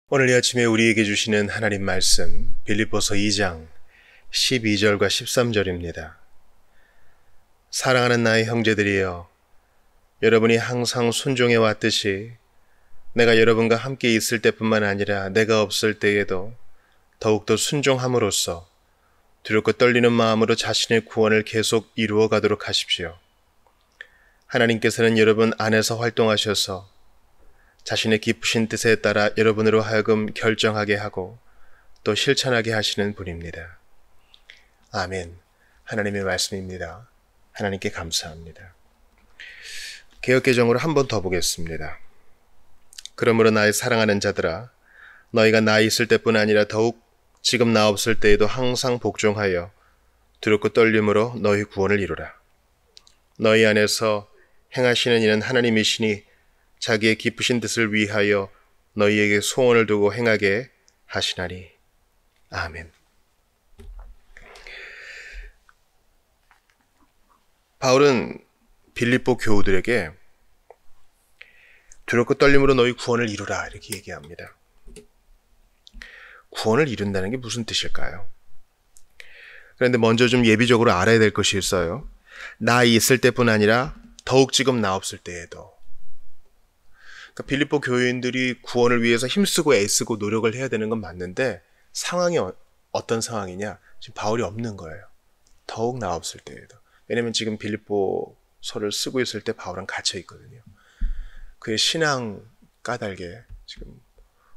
오늘 이 아침에 우리에게 주시는 하나님 말씀 빌립보서 2장 12절과 13절입니다. 사랑하는 나의 형제들이여, 여러분이 항상 순종해 왔듯이 내가 여러분과 함께 있을 때뿐만 아니라 내가 없을 때에도 더욱더 순종함으로써 두렵고 떨리는 마음으로 자신의 구원을 계속 이루어 가도록 하십시오. 하나님께서는 여러분 안에서 활동하셔서 자신의 기쁘신 뜻에 따라 여러분으로 하여금 결정하게 하고 또 실천하게 하시는 분입니다. 아멘. 하나님의 말씀입니다. 하나님께 감사합니다. 개역개정으로 한 번 더 보겠습니다. 그러므로 나의 사랑하는 자들아, 너희가 나 있을 때뿐 아니라 더욱 지금 나 없을 때에도 항상 복종하여 두렵고 떨림으로 너희 구원을 이루라. 너희 안에서 행하시는 이는 하나님이시니 자기의 기쁘신 뜻을 위하여 너희에게 소원을 두고 행하게 하시나니. 아멘. 바울은 빌립보 교우들에게 두렵고 떨림으로 너희 구원을 이루라 이렇게 얘기합니다. 구원을 이룬다는 게 무슨 뜻일까요? 그런데 먼저 좀 예비적으로 알아야 될 것이 있어요. 나 있을 때뿐 아니라 더욱 지금 나 없을 때에도. 그러니까 빌립보 교인들이 구원을 위해서 힘쓰고 애쓰고 노력을 해야 되는 건 맞는데 상황이 어떤 상황이냐? 지금 바울이 없는 거예요. 더욱 나 없을 때에도. 왜냐면 지금 빌립보서를 쓰고 있을 때 바울은 갇혀 있거든요. 그의 신앙 까닭에 지금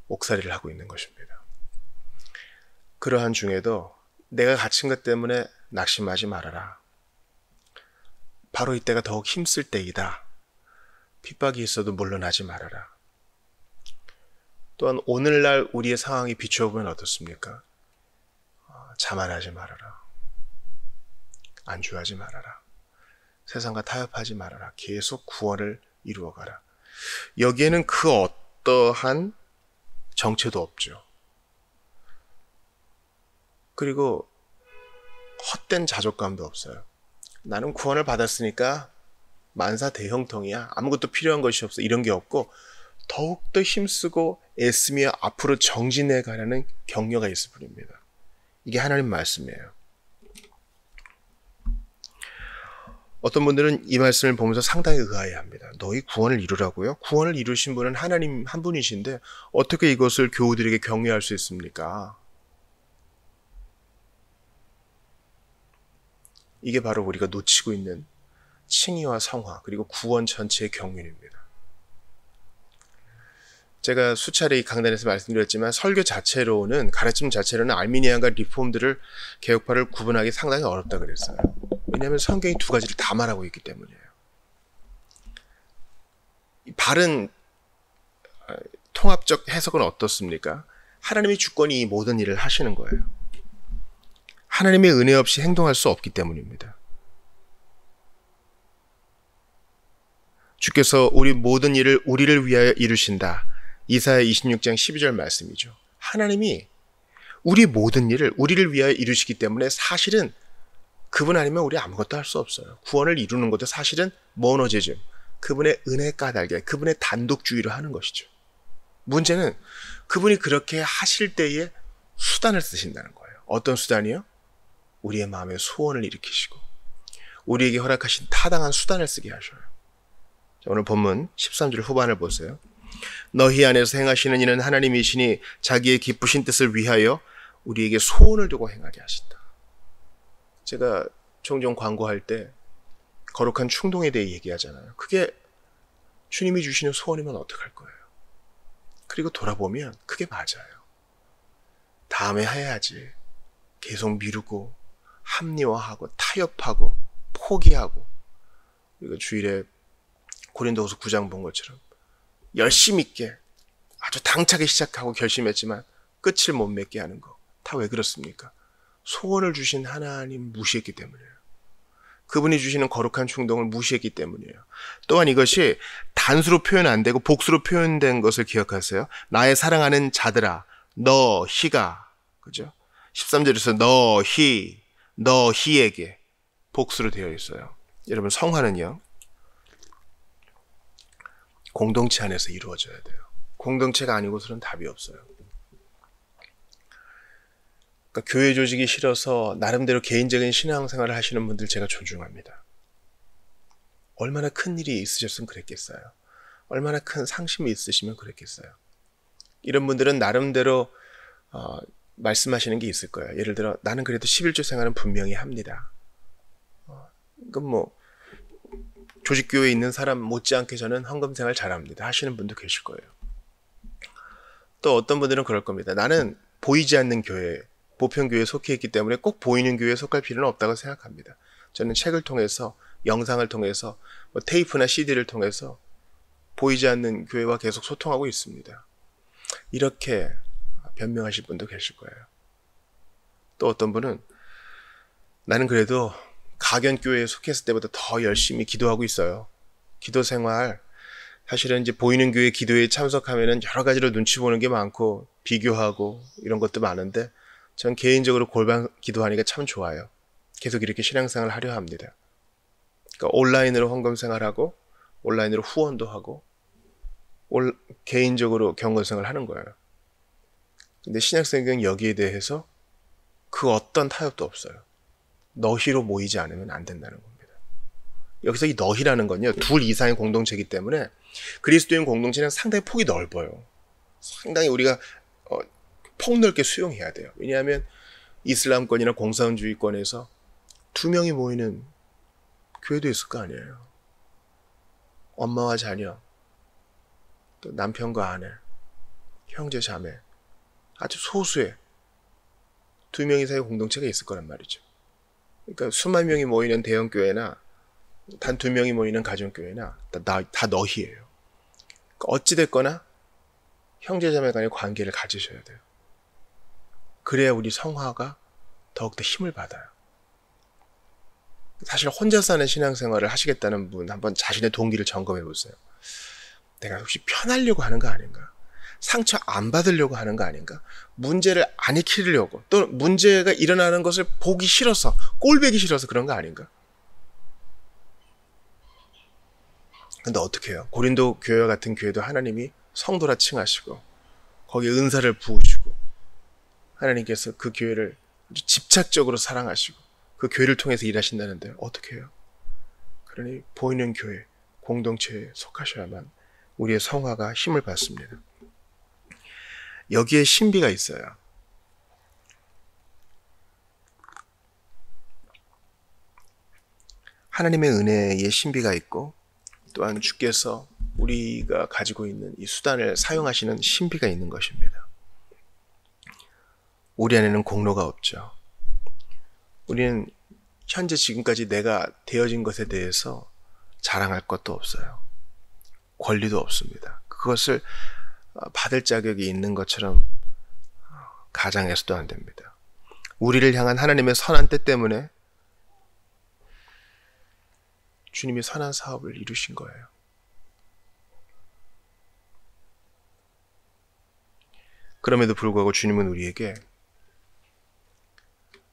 옥살이를 하고 있는 것입니다. 그러한 중에도 내가 갇힌 것 때문에 낙심하지 말아라. 바로 이때가 더욱 힘쓸 때이다. 핍박이 있어도 물러나지 말아라. 또한 오늘날 우리의 상황이 비춰보면 어떻습니까? 자만하지 말아라. 안주하지 말아라. 세상과 타협하지 말아라. 계속 구원을 이루어가라. 여기에는 그 어떠한 정체도 없죠. 그리고 헛된 자족감도 없어요. 나는 구원을 받았으니까 만사 대형통이야. 아무것도 필요한 것이 없어. 이런 게 없고 더욱더 힘쓰고 애쓰며 앞으로 정진해 가라는 격려가 있을 뿐입니다. 이게 하나님 말씀이에요. 어떤 분들은 이 말씀을 보면서 상당히 의아해합니다. 너희 구원을 이루라고요? 구원을 이루신 분은 하나님 한 분이신데 어떻게 이것을 교우들에게 격려할 수 있습니까? 이게 바로 우리가 놓치고 있는 칭의와 성화 그리고 구원 전체의 경륜입니다. 제가 수차례 이 강단에서 말씀드렸지만 설교 자체로는 가르침 자체로는 알미니안과 리폼들을 개혁파를 구분하기 상당히 어렵다 그랬어요. 왜냐하면 성경이 두 가지를 다 말하고 있기 때문이에요. 바른 통합적 해석은 어떻습니까? 하나님의 주권이 이 모든 일을 하시는 거예요. 하나님의 은혜 없이 행동할 수 없기 때문입니다. 주께서 우리 모든 일을 우리를 위하여 이루신다. 이사야 26장 12절 말씀이죠. 하나님이 우리 모든 일을 우리를 위하여 이루시기 때문에 사실은 그분 아니면 우리 아무것도 할 수 없어요. 구원을 이루는 것도 사실은 모노제즘, 그분의 은혜 까닭에 그분의 단독주의로 하는 것이죠. 문제는 그분이 그렇게 하실 때에 수단을 쓰신다는 거예요. 어떤 수단이요? 우리의 마음에 소원을 일으키시고 우리에게 허락하신 타당한 수단을 쓰게 하셔요. 오늘 본문 13절 후반을 보세요. 너희 안에서 행하시는 이는 하나님이시니 자기의 기쁘신 뜻을 위하여 우리에게 소원을 두고 행하게 하신다. 제가 종종 광고할 때 거룩한 충동에 대해 얘기하잖아요. 그게 주님이 주시는 소원이면 어떡할 거예요? 그리고 돌아보면 그게 맞아요. 다음에 해야지. 계속 미루고 합리화하고 타협하고 포기하고 우리가 주일에 고린도후서 9장 본 것처럼 열심 있게 아주 당차게 시작하고 결심했지만 끝을 못 맺게 하는 거 다 왜 그렇습니까? 소원을 주신 하나님 무시했기 때문이에요. 그분이 주시는 거룩한 충동을 무시했기 때문이에요. 또한 이것이 단수로 표현 안 되고 복수로 표현된 것을 기억하세요. 나의 사랑하는 자들아 너희가, 그죠? 13절에서 너희에게 복수로 되어 있어요. 여러분 성화는요 공동체 안에서 이루어져야 돼요. 공동체가 아니고서는 답이 없어요. 그러니까 교회 조직이 싫어서 나름대로 개인적인 신앙생활을 하시는 분들 제가 존중합니다. 얼마나 큰 일이 있으셨으면 그랬겠어요. 얼마나 큰 상심이 있으시면 그랬겠어요. 이런 분들은 나름대로 말씀하시는 게 있을 거예요. 예를 들어 나는 그래도 11조 생활은 분명히 합니다. 그럼 뭐 조직교회에 있는 사람 못지않게 저는 헌금 생활 잘합니다 하시는 분도 계실 거예요. 또 어떤 분들은 그럴 겁니다. 나는 보이지 않는 교회, 보편교회에 속해 있기 때문에 꼭 보이는 교회에 속할 필요는 없다고 생각합니다. 저는 책을 통해서, 영상을 통해서, 뭐 테이프나 CD를 통해서 보이지 않는 교회와 계속 소통하고 있습니다. 이렇게 변명하실 분도 계실 거예요. 또 어떤 분은 나는 그래도 가견교회에 속했을 때보다 더 열심히 기도하고 있어요. 기도 생활, 사실은 이제 보이는 교회 기도에 참석하면은 여러 가지로 눈치 보는 게 많고 비교하고 이런 것도 많은데 전 개인적으로 골방 기도하니까 참 좋아요. 계속 이렇게 신앙생활을 하려 합니다. 그러니까 온라인으로 헌금 생활하고 온라인으로 후원도 하고 개인적으로 경건생활을 하는 거예요. 근데 신약성경은 여기에 대해서 그 어떤 타협도 없어요. 너희로 모이지 않으면 안 된다는 겁니다. 여기서 이 너희라는 건요, 둘 이상의 공동체이기 때문에 그리스도인 공동체는 상당히 폭이 넓어요. 상당히 우리가 폭넓게 수용해야 돼요. 왜냐하면 이슬람권이나 공산주의권에서 2명이 모이는 교회도 있을 거 아니에요. 엄마와 자녀, 또 남편과 아내, 형제 자매, 아주 소수의 2명 이상의 공동체가 있을 거란 말이죠. 그러니까 수만 명이 모이는 대형교회나 단 2명이 모이는 가정교회나 다 너희예요. 그러니까 어찌됐거나 형제자매 간의 관계를 가지셔야 돼요. 그래야 우리 성화가 더욱더 힘을 받아요. 사실 혼자 사는 신앙생활을 하시겠다는 분 한번 자신의 동기를 점검해 보세요. 내가 혹시 편하려고 하는 거 아닌가? 상처 안 받으려고 하는 거 아닌가? 문제를 안 익히려고, 또 문제가 일어나는 것을 보기 싫어서, 꼴보기 싫어서 그런 거 아닌가? 근데 어떻게 해요? 고린도 교회와 같은 교회도 하나님이 성도라 칭하시고 거기에 은사를 부으시고 하나님께서 그 교회를 아주 집착적으로 사랑하시고 그 교회를 통해서 일하신다는데 어떻게 해요? 그러니 보이는 교회, 공동체에 속하셔야만 우리의 성화가 힘을 받습니다. 여기에 신비가 있어요. 하나님의 은혜의 신비가 있고 또한 주께서 우리가 가지고 있는 이 수단을 사용하시는 신비가 있는 것입니다. 우리 안에는 공로가 없죠. 우리는 현재 지금까지 내가 되어진 것에 대해서 자랑할 것도 없어요. 권리도 없습니다. 그것을 받을 자격이 있는 것처럼 가장해서도 안 됩니다. 우리를 향한 하나님의 선한 뜻 때문에 주님이 선한 사업을 이루신 거예요. 그럼에도 불구하고 주님은 우리에게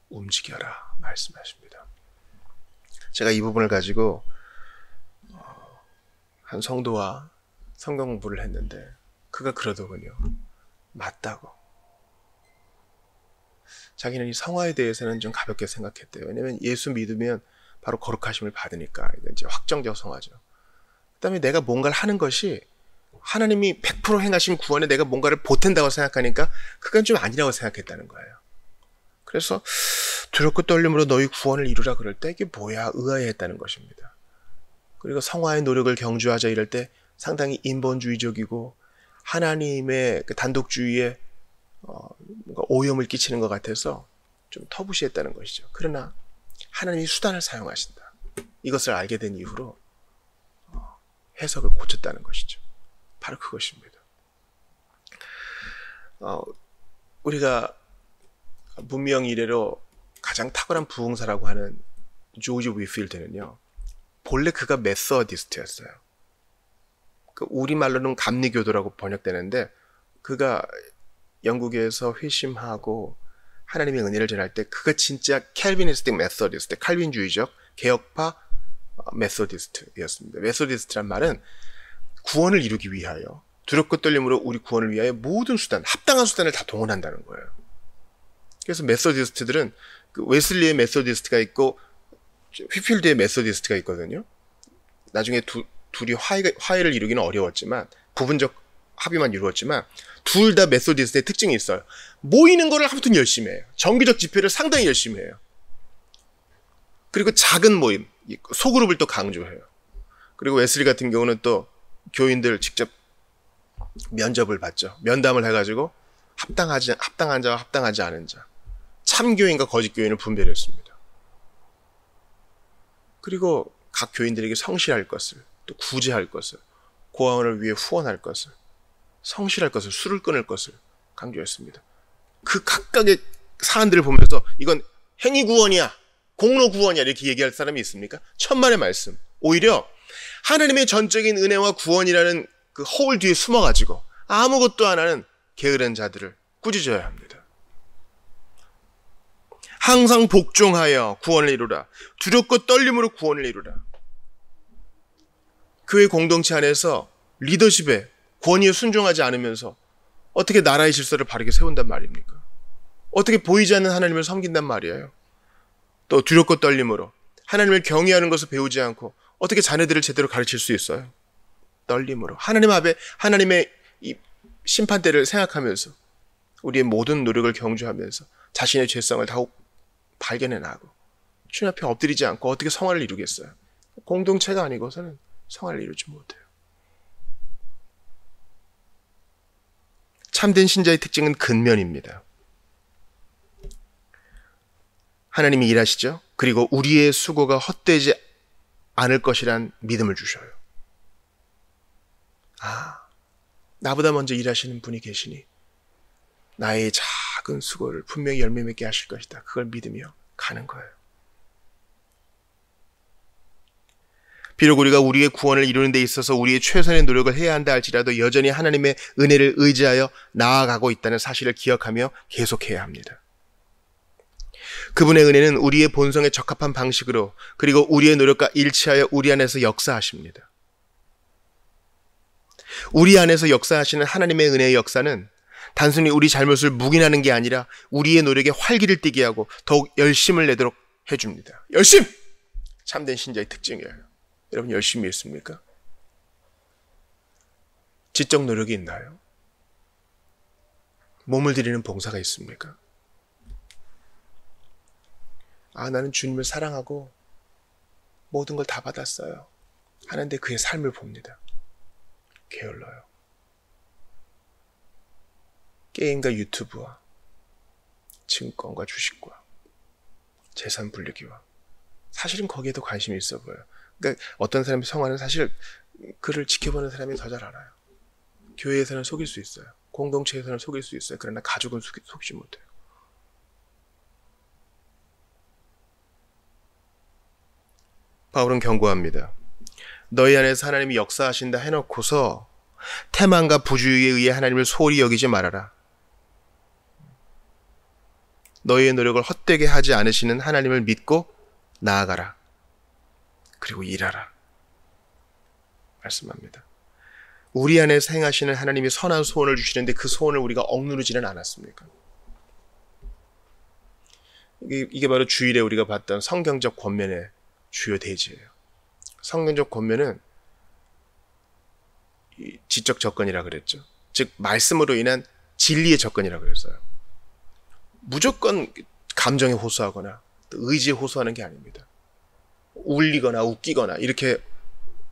움직여라 말씀하십니다. 제가 이 부분을 가지고 한 성도와 성경 공부를 했는데 그가 그러더군요. 맞다고. 자기는 이 성화에 대해서는 좀 가볍게 생각했대요. 왜냐하면 예수 믿으면 바로 거룩하심을 받으니까 이제 확정적 성화죠. 그 다음에 내가 뭔가를 하는 것이 하나님이 100% 행하신 구원에 내가 뭔가를 보탠다고 생각하니까 그건 좀 아니라고 생각했다는 거예요. 그래서 두렵고 떨림으로 너희 구원을 이루라 그럴 때 이게 뭐야 의아해했다는 것입니다. 그리고 성화의 노력을 경주하자 이럴 때 상당히 인본주의적이고 하나님의 그 단독주의에 뭔가 오염을 끼치는 것 같아서 좀 터부시했다는 것이죠. 그러나 하나님이 수단을 사용하신다. 이것을 알게 된 이후로 해석을 고쳤다는 것이죠. 바로 그것입니다. 우리가 문명 이래로 가장 탁월한 부흥사라고 하는 조지 위필드는요. 본래 그가 메서디스트였어요. 우리말로는 감리교도라고 번역되는데 그가 영국에서 회심하고 하나님의 은혜를 전할 때 그가 진짜 캘비니스틱 메서디스트, 칼빈주의적 개혁파 메서디스트였습니다. 메서디스트란 말은 구원을 이루기 위하여 두렵고 떨림으로 우리 구원을 위하여 모든 수단, 합당한 수단을 다 동원한다는 거예요. 그래서 메소디스트들은 그 웨슬리의 메소디스트가 있고 휘필드의 메소디스트가 있거든요. 나중에 둘이 화해를 이루기는 어려웠지만 부분적 합의만 이루었지만 둘 다 메소디스트의 특징이 있어요. 모이는 거를 아무튼 열심히 해요. 정기적 집회를 상당히 열심히 해요. 그리고 작은 모임, 소그룹을 또 강조해요. 그리고 웨슬리 같은 경우는 또 교인들 직접 면접을 받죠. 면담을 해가지고 합당한 자와 합당하지 않은 자, 참교인과 거짓교인을 분별했습니다. 그리고 각 교인들에게 성실할 것을, 또 구제할 것을, 고아원을 위해 후원할 것을, 성실할 것을, 술을 끊을 것을 강조했습니다. 그 각각의 사안들을 보면서 이건 행위 구원이야, 공로 구원이야 이렇게 얘기할 사람이 있습니까? 천만의 말씀. 오히려 하나님의 전적인 은혜와 구원이라는 그 허울 뒤에 숨어가지고 아무것도 안 하는 게으른 자들을 꾸짖어야 합니다. 항상 복종하여 구원을 이루라. 두렵고 떨림으로 구원을 이루라. 교회 공동체 안에서 리더십에 권위에 순종하지 않으면서 어떻게 나라의 질서를 바르게 세운단 말입니까? 어떻게 보이지 않는 하나님을 섬긴단 말이에요? 또 두렵고 떨림으로 하나님을 경외하는 것을 배우지 않고 어떻게 자녀들을 제대로 가르칠 수 있어요? 떨림으로 하나님 앞에 하나님의 이 심판대를 생각하면서 우리의 모든 노력을 경주하면서 자신의 죄성을 더욱 발견해나가고 주님 앞에 엎드리지 않고 어떻게 성화를 이루겠어요? 공동체가 아니고서는 성화를 이루지 못해요. 참된 신자의 특징은 근면입니다. 하나님이 일하시죠. 그리고 우리의 수고가 헛되지 않을 것이란 믿음을 주셔요. 나보다 먼저 일하시는 분이 계시니 나의 작은 수고를 분명히 열매 맺게 하실 것이다. 그걸 믿으며 가는 거예요. 비록 우리가 우리의 구원을 이루는 데 있어서 우리의 최선의 노력을 해야 한다 할지라도 여전히 하나님의 은혜를 의지하여 나아가고 있다는 사실을 기억하며 계속해야 합니다. 그분의 은혜는 우리의 본성에 적합한 방식으로 그리고 우리의 노력과 일치하여 우리 안에서 역사하십니다. 우리 안에서 역사하시는 하나님의 은혜의 역사는 단순히 우리 잘못을 묵인하는 게 아니라 우리의 노력에 활기를 띠게 하고 더욱 열심을 내도록 해줍니다. 열심! 참된 신자의 특징이에요. 여러분 열심히 했습니까? 지적 노력이 있나요? 몸을 들이는 봉사가 있습니까? 나는 주님을 사랑하고 모든 걸 다 받았어요 하는데 그의 삶을 봅니다. 게을러요. 게임과 유튜브와 증권과 주식과 재산 분리기와 사실은 거기에 더 관심이 있어 보여요. 그러니까 어떤 사람의 성화는 사실 그를 지켜보는 사람이 더 잘 알아요. 교회에서는 속일 수 있어요. 공동체에서는 속일 수 있어요. 그러나 가족은 속지 못해요. 바울은 경고합니다. 너희 안에서 하나님이 역사하신다 해놓고서 태만과 부주의에 의해 하나님을 소홀히 여기지 말아라. 너희의 노력을 헛되게 하지 않으시는 하나님을 믿고 나아가라. 그리고 일하라. 말씀합니다. 우리 안에서 행하시는 하나님이 선한 소원을 주시는데 그 소원을 우리가 억누르지는 않았습니까? 이게 바로 주일에 우리가 봤던 성경적 권면의 주요 대지예요. 성경적 권면은 지적 접근이라 그랬죠. 즉 말씀으로 인한 진리의 접근이라 그랬어요. 무조건 감정에 호소하거나 또 의지에 호소하는 게 아닙니다. 울리거나 웃기거나 이렇게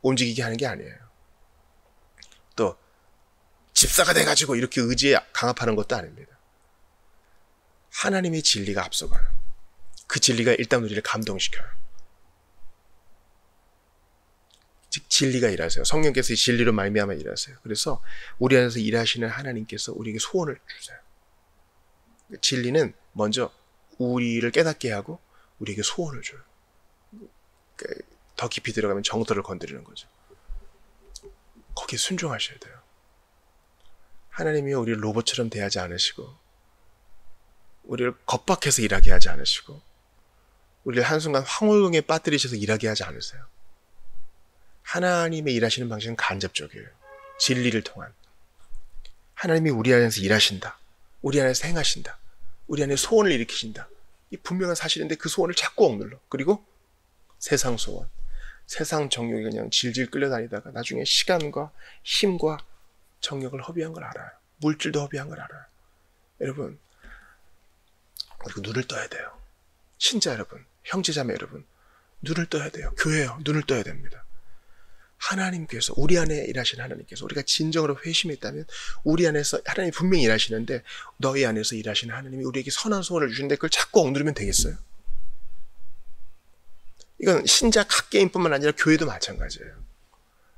움직이게 하는 게 아니에요. 또 집사가 돼가지고 이렇게 의지에 강압하는 것도 아닙니다. 하나님의 진리가 앞서가요. 그 진리가 일단 우리를 감동시켜요. 즉 진리가 일하세요. 성령께서 이 진리로 말미암아 일하세요. 그래서 우리 안에서 일하시는 하나님께서 우리에게 소원을 주세요. 진리는 먼저 우리를 깨닫게 하고 우리에게 소원을 줘요. 더 깊이 들어가면 정서를 건드리는 거죠. 거기에 순종하셔야 돼요. 하나님이 우리를 로봇처럼 대하지 않으시고 우리를 겁박해서 일하게 하지 않으시고 우리를 한순간 황홀경에 빠뜨리셔서 일하게 하지 않으세요. 하나님의 일하시는 방식은 간접적이에요. 진리를 통한. 하나님이 우리 안에서 일하신다. 우리 안에서 행하신다. 우리 안에 소원을 일으키신다. 이 분명한 사실인데 그 소원을 자꾸 억눌러. 그리고 세상 소원, 세상 정욕이 그냥 질질 끌려다니다가 나중에 시간과 힘과 정욕을 허비한 걸 알아요. 물질도 허비한 걸 알아요. 여러분, 그리고 눈을 떠야 돼요. 신자 여러분, 형제자매 여러분, 눈을 떠야 돼요. 교회요, 눈을 떠야 됩니다. 하나님께서, 우리 안에 일하시는 하나님께서, 우리가 진정으로 회심했다면 우리 안에서 하나님이 분명히 일하시는데 너희 안에서 일하시는 하나님이 우리에게 선한 소원을 주시는데 그걸 자꾸 억누르면 되겠어요? 이건 신자 각 개인뿐만 아니라 교회도 마찬가지예요.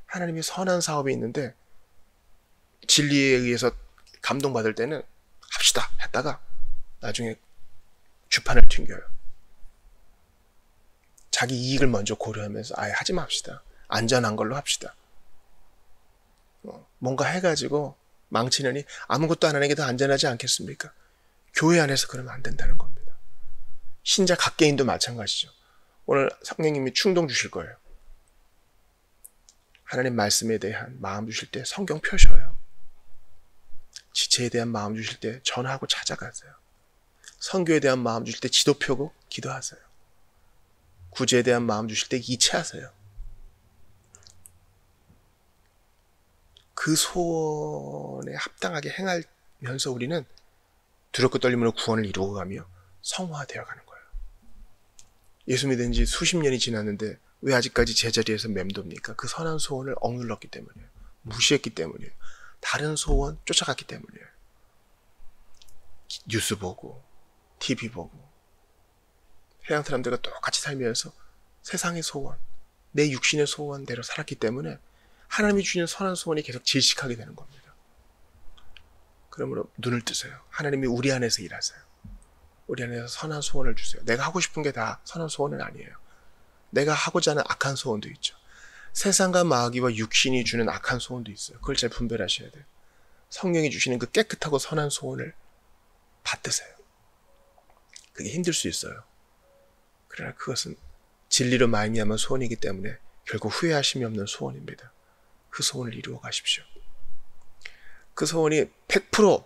하나님이 선한 사업이 있는데 진리에 의해서 감동받을 때는 합시다 했다가 나중에 주판을 튕겨요. 자기 이익을 먼저 고려하면서 아예 하지 맙시다. 안전한 걸로 합시다. 뭔가 해가지고 망치느니 아무것도 안 하는 게 더 안전하지 않겠습니까? 교회 안에서 그러면 안 된다는 겁니다. 신자 각 개인도 마찬가지죠. 오늘 성령님이 충동 주실 거예요. 하나님 말씀에 대한 마음 주실 때 성경 펴셔요. 지체에 대한 마음 주실 때 전화하고 찾아가세요. 선교에 대한 마음 주실 때 지도 펴고 기도하세요. 구제에 대한 마음 주실 때 이체하세요. 그 소원에 합당하게 행하면서 우리는 두렵고 떨림으로 구원을 이루어가며 성화되어 가는 거예요. 예수 믿은 지 수십 년이 지났는데 왜 아직까지 제자리에서 맴돕니까? 그 선한 소원을 억눌렀기 때문이에요. 무시했기 때문이에요. 다른 소원 쫓아갔기 때문이에요. 뉴스 보고 TV 보고 해양 사람들과 똑같이 살면서 세상의 소원, 내 육신의 소원대로 살았기 때문에 하나님이 주시는 선한 소원이 계속 질식하게 되는 겁니다. 그러므로 눈을 뜨세요. 하나님이 우리 안에서 일하세요. 우리 안에서 선한 소원을 주세요. 내가 하고 싶은 게 다 선한 소원은 아니에요. 내가 하고자 하는 악한 소원도 있죠. 세상과 마귀와 육신이 주는 악한 소원도 있어요. 그걸 잘 분별하셔야 돼요. 성령이 주시는 그 깨끗하고 선한 소원을 받으세요. 그게 힘들 수 있어요. 그러나 그것은 진리로 말미암은 소원이기 때문에 결국 후회하심이 없는 소원입니다. 그 소원을 이루어 가십시오. 그 소원이 100%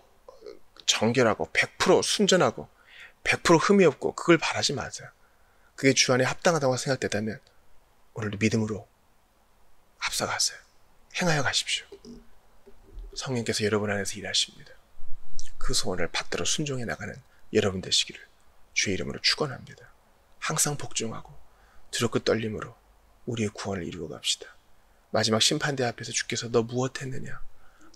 정결하고 100% 순전하고 100% 흠이 없고 그걸 바라지 마세요. 그게 주 안에 합당하다고 생각되다면 오늘도 믿음으로 앞서가세요. 행하여 가십시오. 성령께서 여러분 안에서 일하십니다. 그 소원을 받들어 순종해 나가는 여러분 되시기를 주의 이름으로 축원합니다. 항상 복종하고 두렵고 떨림으로 우리의 구원을 이루어 갑시다. 마지막 심판대 앞에서 주께서 너 무엇했느냐?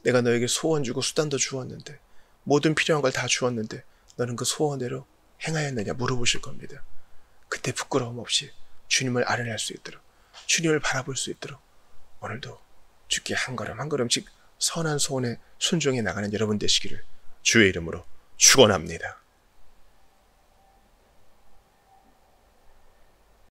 내가 너에게 소원 주고 수단도 주었는데 모든 필요한 걸 다 주었는데 너는 그 소원대로 행하였느냐 물어보실 겁니다. 그때 부끄러움 없이 주님을 아련할 수 있도록 주님을 바라볼 수 있도록 오늘도 주께 한 걸음 한 걸음씩 선한 소원에 순종해 나가는 여러분 되시기를 주의 이름으로 축원합니다.